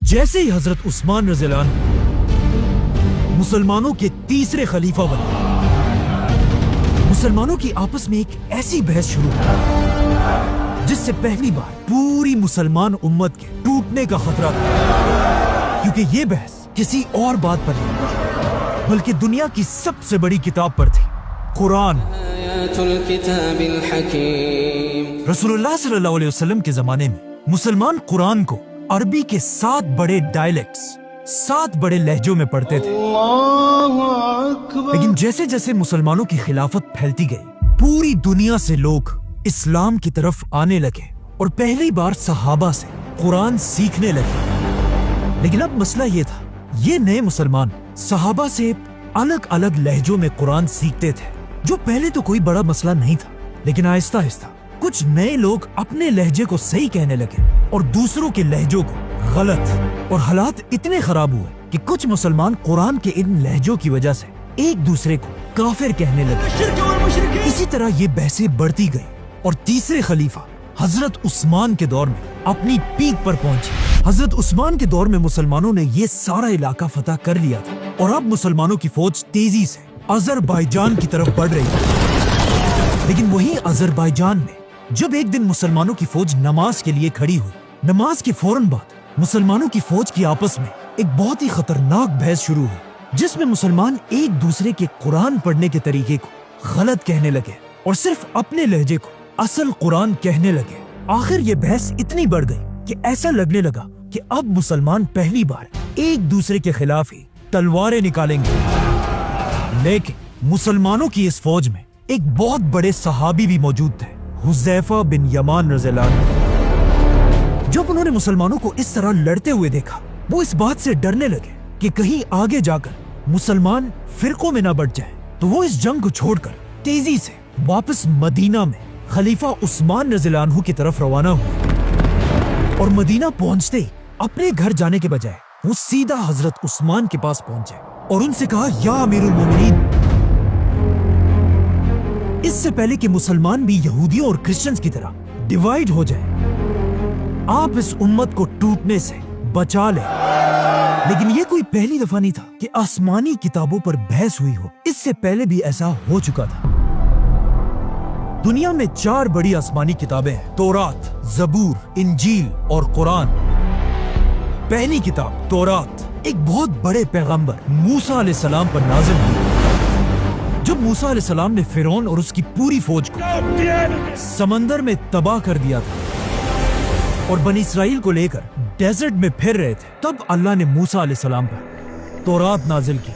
جیسے ہی حضرت عثمان رضی اللہ عنہ مسلمانوں کے تیسرے خلیفہ بنے، مسلمانوں کی آپس میں ایک ایسی بحث شروع ہوئی جس سے پہلی بار پوری مسلمان امت کے ٹوٹنے کا خطرہ تھا، کیونکہ یہ بحث کسی اور بات پر نہیں بلکہ دنیا کی سب سے بڑی کتاب پر تھی، قرآن۔ رسول اللہ صلی اللہ علیہ وسلم کے زمانے میں مسلمان قرآن کو عربی کے 7 بڑے ڈائلیکٹس، 7 بڑے لہجوں میں پڑھتے تھے، لیکن جیسے جیسے مسلمانوں کی خلافت پھیلتی گئی، پوری دنیا سے لوگ اسلام کی طرف آنے لگے اور پہلی بار صحابہ سے قرآن سیکھنے لگے۔ لیکن اب مسئلہ یہ تھا، یہ نئے مسلمان صحابہ سے الگ الگ لہجوں میں قرآن سیکھتے تھے، جو پہلے تو کوئی بڑا مسئلہ نہیں تھا، لیکن آہستہ آہستہ کچھ نئے لوگ اپنے لہجے کو صحیح کہنے لگے اور دوسروں کے لہجوں کو غلط، اور حالات اتنے خراب ہوئے کہ کچھ مسلمان قرآن کے ان لہجوں کی وجہ سے ایک دوسرے کو کافر کہنے لگے۔ اسی طرح یہ بحثیں بڑھتی گئی اور تیسرے خلیفہ حضرت عثمان کے دور میں اپنی پیک پر پہنچی۔ حضرت عثمان کے دور میں مسلمانوں نے یہ سارا علاقہ فتح کر لیا تھا اور اب مسلمانوں کی فوج تیزی سے آذربائیجان کی طرف بڑھ رہی تھی۔ لیکن وہیں آذربائیجان میں جب ایک دن مسلمانوں کی فوج نماز کے لیے کھڑی ہوئی، نماز کے فوراً بعد مسلمانوں کی فوج کی آپس میں ایک بہت ہی خطرناک بحث شروع ہوئی، جس میں مسلمان ایک دوسرے کے قرآن پڑھنے کے طریقے کو غلط کہنے لگے اور صرف اپنے لہجے کو اصل قرآن کہنے لگے۔ آخر یہ بحث اتنی بڑھ گئی کہ ایسا لگنے لگا کہ اب مسلمان پہلی بار ایک دوسرے کے خلاف ہی تلواریں نکالیں گے۔ لیکن مسلمانوں کی اس فوج میں ایک بہت بڑے صحابی بھی موجود تھے، حذیفہ بن یمان رضی اللہ عنہ۔ جب انہوں نے مسلمانوں کو اس طرح لڑتے ہوئے دیکھا، وہ اس بات سے ڈرنے لگے کہ کہیں آگے جا کر مسلمان فرقوں میں نہ بٹ جائیں، تو وہ اس جنگ کو چھوڑ کر تیزی سے واپس مدینہ میں خلیفہ عثمان رضی اللہ عنہ کی طرف روانہ ہوئے، اور مدینہ پہنچتے ہی اپنے گھر جانے کے بجائے وہ سیدھا حضرت عثمان کے پاس پہنچے اور ان سے کہا، یا امیر المومنین، اس سے پہلے کہ مسلمان بھی یہودیوں اور کرسچنز کی طرح ڈیوائیڈ ہو جائیں، آپ اس امت کو ٹوٹنے سے بچا لیں۔ لیکن یہ کوئی پہلی دفعہ نہیں تھا کہ آسمانی کتابوں پر بحث ہوئی ہو، اس سے پہلے بھی ایسا ہو چکا تھا۔ دنیا میں 4 بڑی آسمانی کتابیں ہیں، تورات، زبور، انجیل اور قرآن۔ پہلی کتاب تورات ایک بہت بڑے پیغمبر موسیٰ علیہ السلام پر نازل ہوئی۔ جب موسیٰ علیہ السلام نے فرعون اور اس کی پوری فوج کو سمندر میں تباہ کر دیا تھا اور بنی اسرائیل کو لے کر ڈیزرٹ میں پھر رہے تھے، تب اللہ نے موسیٰ علیہ السلام پر تورات نازل کی۔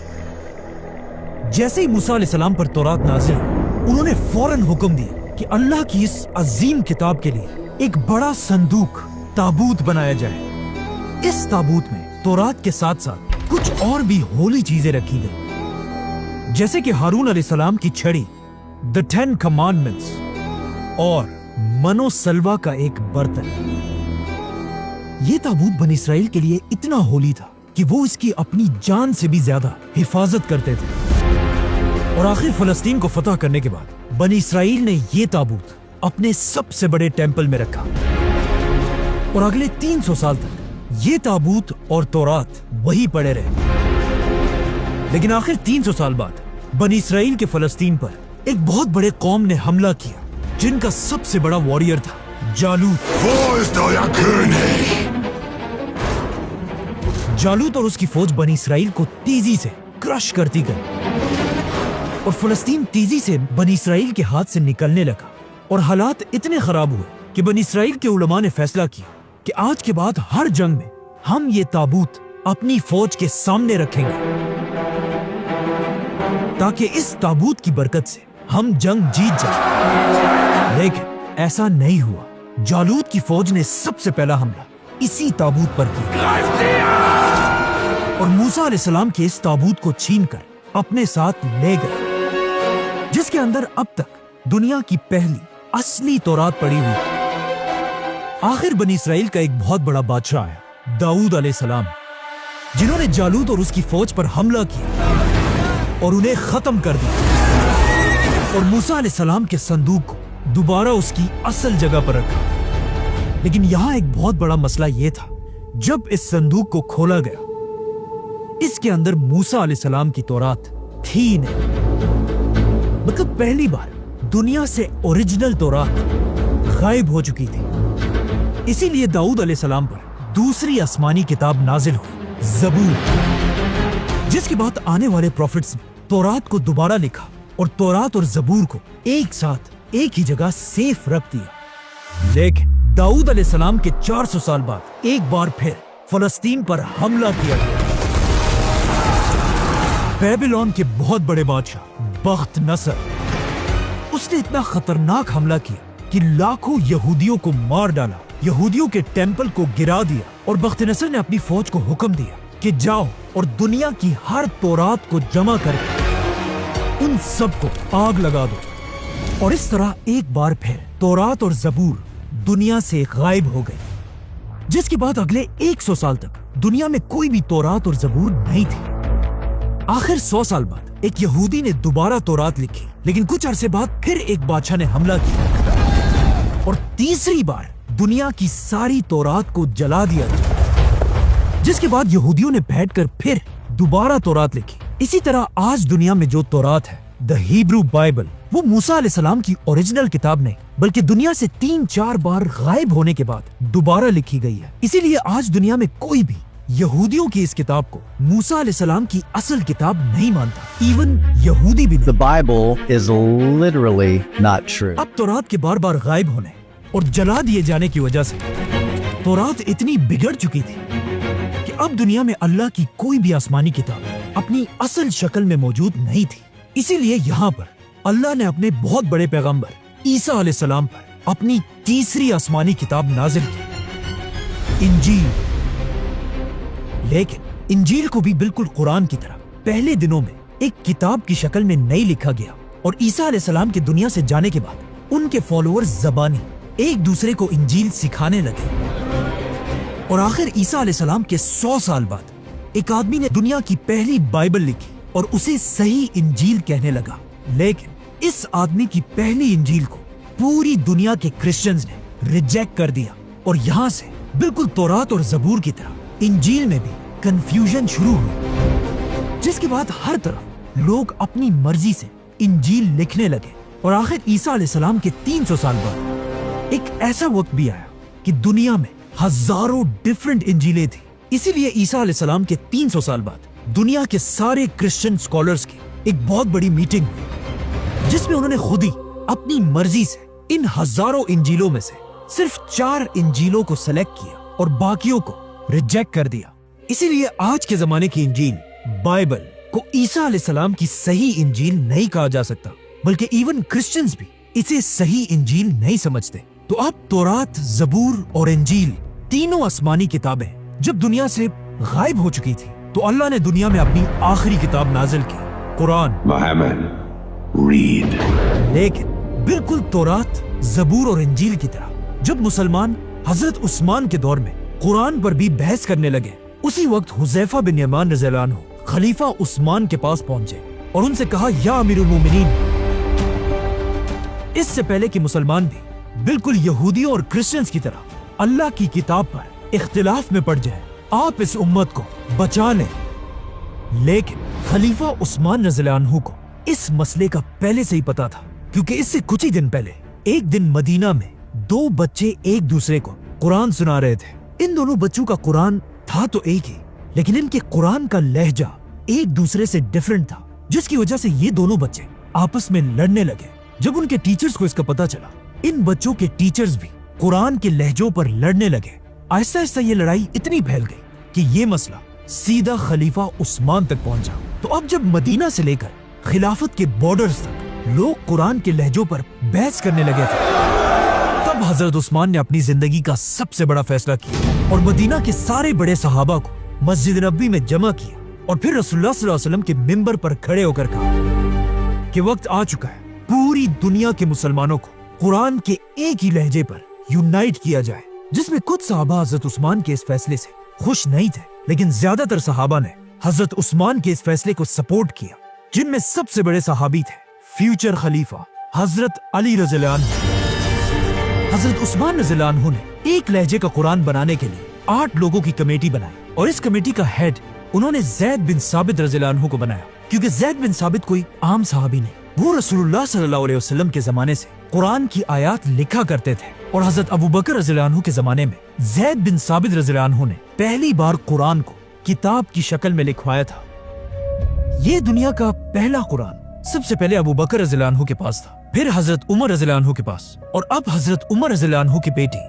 جیسے ہی موسیٰ علیہ السلام پر تورات نازل ہوئی، انہوں نے فوراً حکم دیا کہ اللہ کی اس عظیم کتاب کے لیے ایک بڑا صندوق، تابوت بنایا جائے۔ اس تابوت میں تورات کے ساتھ ساتھ کچھ اور بھی ہولی چیزیں رکھی گئی، جیسے کہ ہارون علیہ السلام کی چھڑی، The 10 Commandments، اور من و سلوہ کا ایک برتن۔ یہ تابوت بنی اسرائیل کے لیے اتنا ہولی تھا کہ وہ اس کی اپنی جان سے بھی زیادہ حفاظت کرتے تھے۔ اور آخر فلسطین کو فتح کرنے کے بعد بنی اسرائیل نے یہ تابوت اپنے سب سے بڑے ٹیمپل میں رکھا، اور اگلے 300 سال تک یہ تابوت اور تورات وہی پڑے رہے۔ لیکن آخر 300 سال بعد بنی اسرائیل کے فلسطین پر ایک بہت بڑے قوم نے حملہ کیا، جن کا سب سے بڑا واریر تھا جالوت۔ جالوت اور اس کی فوج بنی اسرائیل کو تیزی سے کرش کرتی گئی، اور فلسطین تیزی سے بنی اسرائیل کے ہاتھ سے نکلنے لگا، اور حالات اتنے خراب ہوئے کہ بنی اسرائیل کے علماء نے فیصلہ کیا کہ آج کے بعد ہر جنگ میں ہم یہ تابوت اپنی فوج کے سامنے رکھیں گے، تاکہ اس تابوت کی برکت سے ہم جنگ جیت جائیں۔ لیکن ایسا نہیں ہوا۔ جالوت کی فوج نے سب سے پہلا حملہ اسی تابوت پر کیا، اور موسیٰ علیہ السلام کے اس تابوت کو چھین کر اپنے ساتھ لے گئے، جس کے اندر اب تک دنیا کی پہلی اصلی تورات پڑی ہوئی تھی۔ آخر بنی اسرائیل کا ایک بہت بڑا بادشاہ ہے، داؤد علیہ السلام، جنہوں نے جالوت اور اس کی فوج پر حملہ کیا اور انہیں ختم کر دیا، اور موسیٰ علیہ السلام کے صندوق کو دوبارہ اس کی اصل جگہ پر رکھا۔ لیکن یہاں ایک بہت بڑا مسئلہ یہ تھا जब इस संदूक को खोला गया, इसके अंदर मूसा अलैहिस्सलाम की तौरात थी ही नहीं। मतलब पहली बार दुनिया से ओरिजिनल तौरात गायब हो चुकी थी। इसीलिए दाऊद अलैहिस्सलाम पर दूसरी आसमानी किताब नाजिल हुई, ज़बूर, जिसके बाद आने वाले प्रॉफिट्स ने तौरात को दोबारा लिखा और तौरात और ज़बूर को एक साथ एक ही जगह सेफ रख दिया। लेकिन दाऊद अलैहिस्सलाम के 400 साल बाद एक बार फिर फलस्तीन पर हमला किया गया। बेबीलोन के बहुत बड़े बादशाह बख्त नसर, उसने इतना खतरनाक हमला किया कि लाखों यहूदियों को मार डाला, यहूदियों के टेंपल को गिरा दिया और बख्त नसर ने अपनी फौज को हुक्म दिया कि जाओ और दुनिया की हर तौरात को जमा करके उन सबको आग लगा दो। और इस तरह एक बार फिर तौरात और ज़बूर दुनिया से गायब हो गई, जिसके बाद अगले 100 साल तक दुनिया में कोई भी तौरात और ज़बूर नहीं थी। आखिर 100 साल बाद एक यहूदी ने दोबारा तौरात लिखी, लेकिन कुछ अरसे बाद फिर एक बादशाह ने हमला किया और तीसरी बार दुनिया की सारी तौरात को जला दिया गया, जिसके बाद यहूदियों ने बैठकर फिर दोबारा तौरात लिखी। इसी तरह आज दुनिया में जो तौरात है, द हिब्रू बाइबल, वो मूसा अलैहिस्सलाम की ओरिजिनल किताब नहीं बल्कि दुनिया से 3-4 बार गायब होने के बाद दोबारा लिखी गई है। इसीलिए आज दुनिया में कोई भी यहूदियों की इस किताब को मूसा अलैहिस्सलाम की असल किताब नहीं मानता, इवन यहूदी भी नहीं। The Bible is literally not true. अब तौरात के बार बार गायब होने और जला दिए जाने की वजह से तौरात इतनी बिगड़ चुकी थी कि अब दुनिया में अल्लाह की कोई भी आसमानी किताब अपनी असल शक्ल में मौजूद नहीं थी। इसीलिए यहाँ पर अल्लाह ने अपने बहुत बड़े पैगंबर ईसा अलैहिस्सलाम पर अपनी तीसरी आसमानी किताब नाजिल की, इंजील। लेकिन इंजील को भी बिल्कुल कुरान की तरह पहले दिनों में एक किताब की शक्ल में नहीं लिखा गया और ईसा अलैहिस्सलाम के दुनिया से जाने के बाद उनके फॉलोअर्स ज़बानी एक दूसरे को इंजील सिखाने लगे और आखिर ईसा अलैहिस्सलाम के 100 साल बाद एक आदमी ने दुनिया की पहली बाइबल लिखी और उसे सही इंजील कहने लगा। लेकिन इस आदमी की पहली इंजील को पूरी दुनिया के क्रिश्चियंस ने रिजेक्ट कर दिया और यहाँ से बिल्कुल तौरात और ज़बूर की तरह इंजील में भी कंफ्यूजन शुरू हुई, जिसके बाद हर तरफ लोग अपनी मर्जी से इंजील लिखने लगे और आखिर ईसा अलैहिस्सलाम के 300 साल बाद एक ऐसा वक्त भी आया कि दुनिया में हजारों डिफरेंट इंजीलें थी। इसीलिए ईसा अलैहिस्सलाम के 300 साल बाद दुनिया के सारे क्रिश्चियन स्कॉलर्स की एक बहुत बड़ी मीटिंग हुई, जिसमें उन्होंने खुद ही अपनी मर्जी से इन हजारों इंजीलों में से सिर्फ 4 इंजीलों को सेलेक्ट किया और बाकियों को रिजेक्ट कर दिया। इसीलिए आज के जमाने की इंजील बाइबल को ईसा अलैहिस्सलाम की सही इंजील नहीं कहा जा सकता, बल्कि इवन क्रिश्चियंस भी इसे सही इंजील नहीं समझते। तो अब तौरात, ज़बूर और इंजील तीनों आसमानी किताबें जब दुनिया से गायब हो चुकी थी, तो अल्लाह ने दुनिया में अपनी आखिरी किताब नाजिल की, कुरान। Muhammad, read. लेकिन बिल्कुल तौरात, ज़बूर और इंजील की तरह जब मुसलमान हजरत उस्मान के दौर में कुरान पर भी बहस करने लगे, उसी वक्त हुज़ैफा बिन यमान रज़ियल्लाहु अन्हु खलीफा उस्मान के पास पहुंचे और उनसे कहा, या अमीरुल मोमिनीन, इससे पहले कि मुसलमान भी बिल्कुल यहूदियों और क्रिश्चियंस की तरह अल्लाह की किताब पर इख्तिलाफ में पड़ जाए, आप इस उम्मत को बचा लें। लेकिन खलीफा उस्मान रज़ियल्लाहु अन्हु को इस मसले का पहले से ही पता था, क्योंकि इससे कुछ ही दिन पहले एक दिन मदीना में 2 बच्चे एक दूसरे को कुरान सुना रहे थे। इन दोनों बच्चों का कुरान था तो एक ही, लेकिन इनके कुरान का लहजा एक दूसरे से डिफरेंट था, जिसकी वजह से ये दोनों बच्चे आपस में लड़ने लगे। जब उनके टीचर्स को इसका पता चला, इन बच्चों के टीचर्स भी कुरान के लहजों पर लड़ने लगे। आहिस्ता आहिस्ता ये लड़ाई इतनी फैल गई कि ये मसला सीधा खलीफा उस्मान तक पहुंचा। तो अब जब मदीना से लेकर खिलाफत के बॉर्डर्स तक लोग कुरान के लहजों पर बहस करने लगे थे, तब हजरत उस्मान ने अपनी जिंदगी का सबसे बड़ा फैसला किया और मदीना के सारे बड़े सहाबा को मस्जिद नबवी में जमा किया और फिर रसूलुल्लाह सल्लल्लाहु अलैहि वसल्लम के मिंबर पर खड़े होकर कहा कि वक्त आ चुका है, पूरी दुनिया के मुसलमानों को कुरान के एक ही लहजे पर यूनाइट किया जाए। जिसमें कुछ सहाबा हजरत उस्मान के इस फैसले से खुश नहीं थे, लेकिन ज्यादातर सहाबा ने हजरत उस्मान के इस फैसले को सपोर्ट किया, जिनमें सबसे बड़े सहाबी थे फ्यूचर खलीफा हजरत अली रज़ियल्लाहु अन्हु। हजरत उस्मान रज़ियल्लाहु अन्हु ने एक लहजे का कुरान बनाने के लिए 8 लोगों की कमेटी बनाई और इस कमेटी का हेड उन्होंने ज़ैद बिन साबित रज़ियल्लाहु अन्हु को बनाया, क्योंकि ज़ैद बिन साबित कोई आम सहाबी नहीं, वो रसूलुल्लाह सल्लल्लाहु अलैहि वसल्लम के जमाने से कुरान की आयत लिखा करते थे। और हजरत अबू बकर रज़ियल्लाहु अन्हु के जमाने में ज़ैद बिन साबित रज़ियल्लाहु अन्हु ने पहली बार कुरान को किताब की शक्ल में लिखवाया था। ये दुनिया का पहला कुरान सबसे पहले अबू बकर रज़ियल्लाहु अन्हु के पास था, फिर हजरत उमर रज़ियल्लाहु अन्हु के पास, और अब हजरत उमर रज़ियल्लाहु अन्हु की बेटी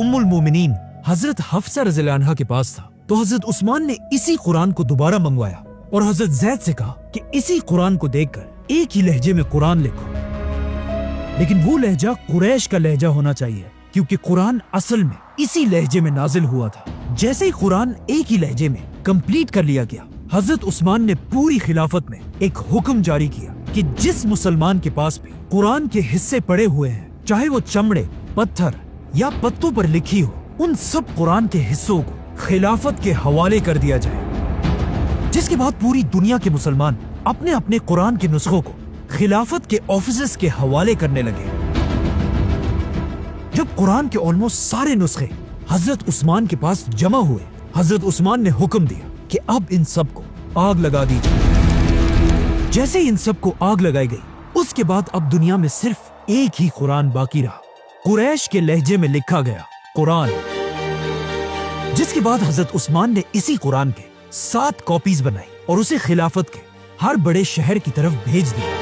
उम्मुल मोमिनीन हजरत हफ्सा रज़ियल्लाहु अन्हा के पास था। तो हजरत उस्मान ने इसी कुरान को दोबारा मंगवाया और हजरत ज़ैद से कहा कि इसी कुरान को देखकर एक ही लहजे में कुरान लिखो, लेकिन वो लहजा कुरैश का लहजा होना चाहिए, क्योंकि कुरान असल में इसी लहजे में नाजिल हुआ था। जैसे ही कुरान एक ही लहजे में कंप्लीट कर लिया गया, हजरत उस्मान ने पूरी खिलाफत में एक हुक्म जारी किया कि जिस मुसलमान के पास भी कुरान के हिस्से पड़े हुए हैं, चाहे वो चमड़े, पत्थर या पत्तों पर लिखी हो, उन सब कुरान के हिस्सों को खिलाफत के हवाले कर दिया जाए। जिसके बाद पूरी दुनिया के मुसलमान अपने अपने कुरान के नुस्खों को खिलाफत के ऑफिसर्स के हवाले करने लगे। जब कुरान के ऑलमोस्ट सारे नुस्खे हजरत उस्मान के पास जमा हुए, हजरत उस्मान ने हुक्म दिया कि अब इन सब को आग लगा दी जाए। जैसे ही इन सब को आग लगाई गई, उसके बाद अब दुनिया में सिर्फ एक ही कुरान बाकी रहा, कुरैश के लहजे में लिखा गया कुरान। जिसके बाद हजरत उस्मान ने इसी कुरान के 7 कॉपीज बनाई और उसे खिलाफत के हर बड़े शहर की तरफ भेज दिया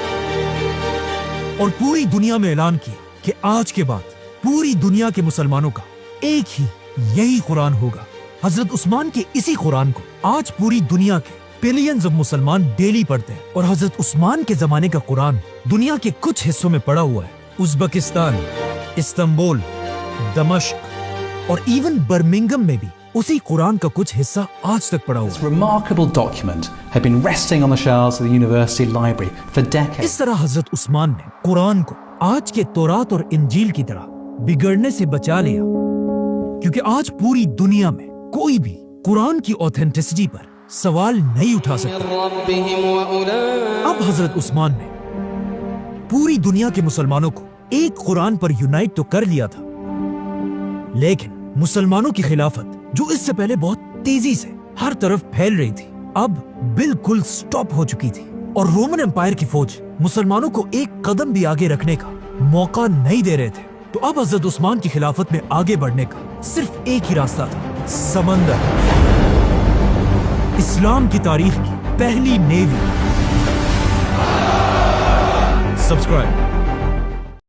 और पूरी दुनिया में ऐलान किया कि आज के बाद पूरी दुनिया के मुसलमानों का एक ही यही कुरान होगा। हजरत उस्मान के इसी कुरान को आज पूरी दुनिया के बिलियंस ऑफ मुसलमान डेली पढ़ते हैं और हजरत उस्मान के जमाने का कुरान दुनिया के कुछ हिस्सों में पड़ा हुआ है। उज़्बेकिस्तान, इस्तांबुल, दमिश्क और इवन बर्मिंघम में भी उसी कुरान का कुछ हिस्सा आज तक पड़ा हुआ है। This remarkable document had been resting on the shelves of the university library for decades. इस तरह हजरत उस्मान ने कुरान को आज के तौरात और इंजील की तरह बिगड़ने से बचा लिया, क्योंकि आज पूरी दुनिया में कोई भी कुरान की ऑथेंटिसिटी पर सवाल नहीं उठा सकता। अब हजरत उस्मान ने पूरी दुनिया के मुसलमानों को एक कुरान पर यूनाइट तो कर लिया था, लेकिन मुसलमानों की खिलाफत जो इससे पहले बहुत तेजी से हर तरफ फैल रही थी, अब बिल्कुल स्टॉप हो चुकी थी और रोमन एम्पायर की फौज मुसलमानों को एक कदम भी आगे रखने का मौका नहीं दे रहे थे। तो अब हजरत उस्मान की खिलाफत में आगे बढ़ने का सिर्फ एक ही रास्ता था, समंदर। इस्लाम की तारीख की पहली नेवी। सब्सक्राइब।